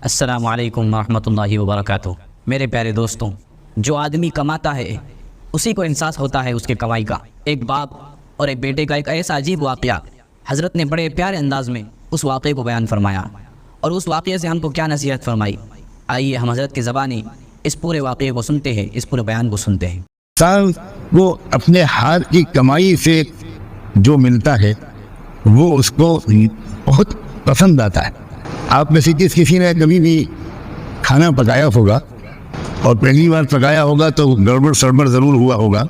अस्सलामु अलैकुम रहमतुल्लाहि व बरकातुहू। मेरे प्यारे दोस्तों, जो आदमी कमाता है उसी को एहसास होता है उसके कमाई का। एक बाप और एक बेटे का एक ऐसा अजीब वाक़या हज़रत ने बड़े प्यारे अंदाज में उस वाक़े को बयान फरमाया और उस वाक़े से हमको क्या नसीहत फरमाई। आइए हम हज़रत की ज़बानी इस पूरे वाक़े को सुनते हैं, इस पूरे बयान को सुनते हैं। इंसान को अपने हाथ की कमाई से जो मिलता है वो उसको बहुत पसंद आता है। आप में से किसी ने कभी भी खाना पकाया होगा और पहली बार पकाया होगा तो गड़बड़ सड़बड़ ज़रूर हुआ होगा।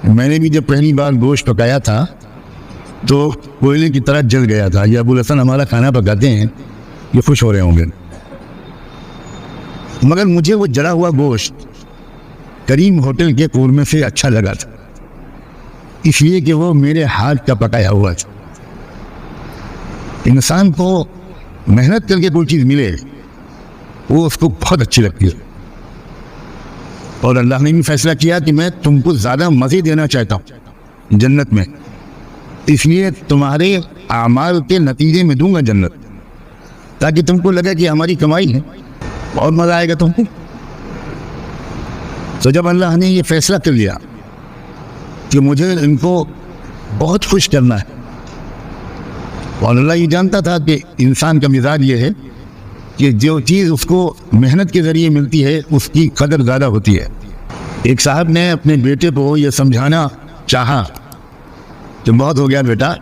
मैंने भी जब पहली बार गोश्त पकाया था तो कोयले की तरह जल गया था। ये अबुल हसन हमारा खाना पकाते हैं, ये खुश हो रहे होंगे। मगर मुझे वो जला हुआ गोश्त करीम होटल के कूरमे से अच्छा लगा था, इसलिए कि वो मेरे हाथ का पकाया हुआ था। इंसान को मेहनत करके कोई चीज़ मिले वो उसको बहुत अच्छी लगती है, और अल्लाह ने भी फैसला किया कि मैं तुमको ज़्यादा मज़े देना चाहता हूँ जन्नत में, इसलिए तुम्हारे आमाल के नतीजे में दूंगा जन्नत, ताकि तुमको लगे कि हमारी कमाई है, बहुत मज़ा आएगा तुमको। तो जब अल्लाह ने ये फैसला कर लिया कि मुझे इनको बहुत खुश करना है, और अल्लाह ये जानता था कि इंसान का मिजाज ये है कि जो चीज़ उसको मेहनत के ज़रिए मिलती है उसकी कदर ज़्यादा होती है। एक साहब ने अपने बेटे को ये समझाना चाहा कि बहुत हो गया बेटा,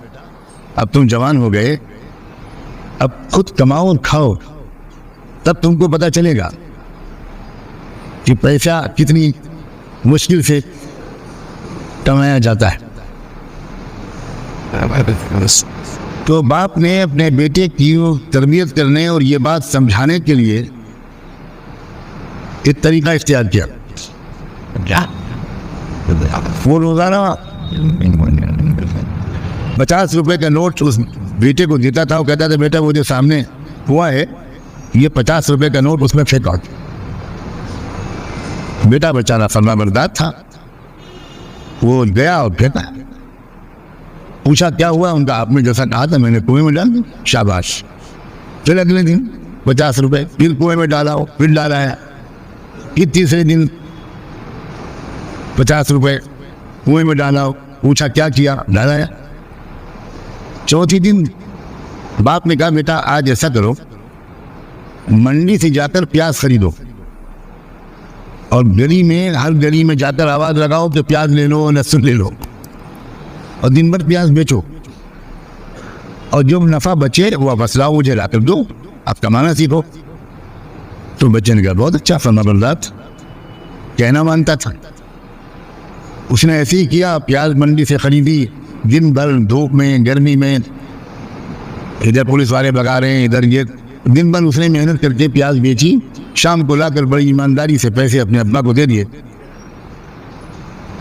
अब तुम जवान हो गए, अब खुद कमाओ और खाओ, तब तुमको पता चलेगा कि पैसा कितनी मुश्किल से कमाया जाता है। तो बाप ने अपने बेटे की तरबियत करने और ये बात समझाने के लिए एक तरीका इख्तियार किया। वो रोज़ाना 50 रुपए का नोट उस बेटे को देता था। वो कहता था बेटा वो जो सामने हुआ है ये 50 रुपए का नोट उसमें फेंका। बेटा बेचारा फरमाबरदार था, वो गया और फेंका। पूछा क्या हुआ? उनका आपने जैसा कहा था मैंने कुएं में डाल दी। शाबाश। फिर अगले दिन 50 रुपए फिर कुएं में डाला हो, फिर डाला है। फिर तीसरे दिन 50 रुपए कुएं में डाला हो, पूछा क्या किया? डाला है। चौथी दिन बाप ने कहा बेटा आज ऐसा करो, मंडी से जाकर प्याज खरीदो और गली में हर गली में जाकर आवाज़ लगाओ कि प्याज ले लो, लहसुन ले लो, और दिन भर प्याज बेचो, और जो नफ़ा बचे वो वापस लाओ, मुझे ला कर दो, आप कमाना सीखो। तो बच्चे ने कहा बहुत अच्छा, फरमाबरदार कहना मानता था। उसने ऐसे ही किया, प्याज मंडी से खरीदी, दिन भर धूप में गर्मी में, इधर पुलिस वाले भगा रहे हैं, इधर ये, दिन भर उसने मेहनत करके प्याज बेची। शाम को लाकर बड़ी ईमानदारी से पैसे अपने अब्बा को दे दिए।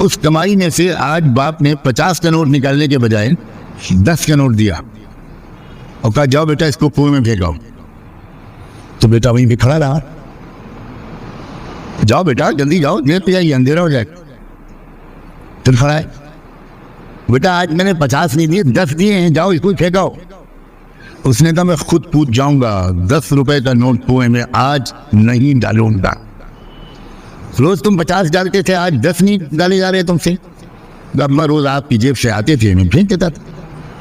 उस कमाई में से आज बाप ने 50 का नोट निकालने के बजाय 10 का नोट दिया और कहा जाओ बेटा इसको कुएं में फेंकाओ। तो बेटा वहीं पे खड़ा रहा। जाओ बेटा जल्दी जाओ, देर पे जाइए, अंधेरा हो जाए। फिर खड़ा है, बेटा आज मैंने 50 नहीं दिए, 10 दिए हैं, जाओ इसको फेंकाओ। उसने कहा मैं खुद पूछ जाऊंगा, 10 रुपए का नोट कुएं में आज नहीं डालूंगा। रोज तुम 50 डालते थे, आज 10 नहीं डाले जा रहे तुमसे। अब्बा रोज आपकी जेब से आते थे, मैं फेंक देता था।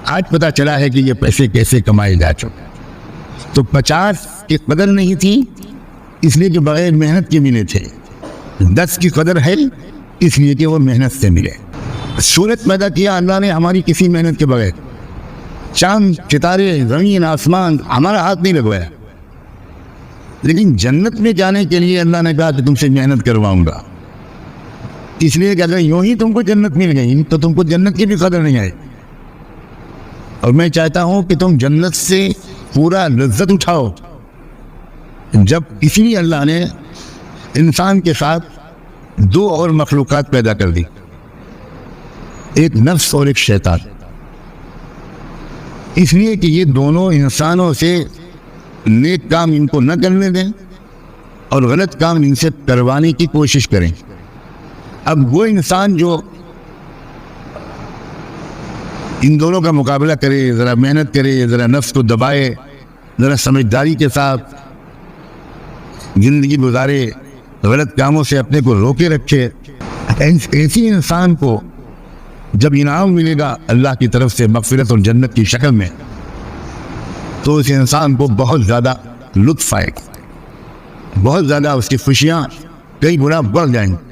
आज पता चला है कि ये पैसे कैसे कमाए जा चुके। तो 50 की कदर नहीं थी इसलिए कि बगैर मेहनत के मिले थे, 10 की कदर है इसलिए कि वो मेहनत से मिले। सूरत पैदा किया अल्लाह ने हमारी किसी मेहनत के बगैर। चांद सितारे ज़मीन आसमान हमारा हाथ नहीं लगवाया, लेकिन जन्नत में जाने के लिए अल्लाह ने कहा कि तुमसे मेहनत करवाऊंगा, इसलिए कि अगर यूं ही तुमको जन्नत मिल गई तो तुमको जन्नत की भी कदर नहीं आई। और मैं चाहता हूं कि तुम जन्नत से पूरा लज्जत उठाओ। जब इसीलिए अल्लाह ने इंसान के साथ 2 और मखलूक़ात पैदा कर दी, एक नफ्स और एक शैतान, इसलिए कि ये दोनों इंसानों से नेक काम इनको न करने दें और गलत काम इनसे करवाने की कोशिश करें। अब वो इंसान जो इन दोनों का मुकाबला करे, ज़रा मेहनत करे, ज़रा नफ्स को दबाए, ज़रा समझदारी के साथ जिंदगी गुजारे, गलत कामों से अपने को रोके रखे। ऐसी इंसान को जब इनाम मिलेगा अल्लाह की तरफ से मगफिरत और जन्नत की शक्ल में, तो उस इंसान को बहुत ज़्यादा लुत्फ आएगा, बहुत ज़्यादा उसकी खुशियाँ कई गुना बढ़ जाएंगी।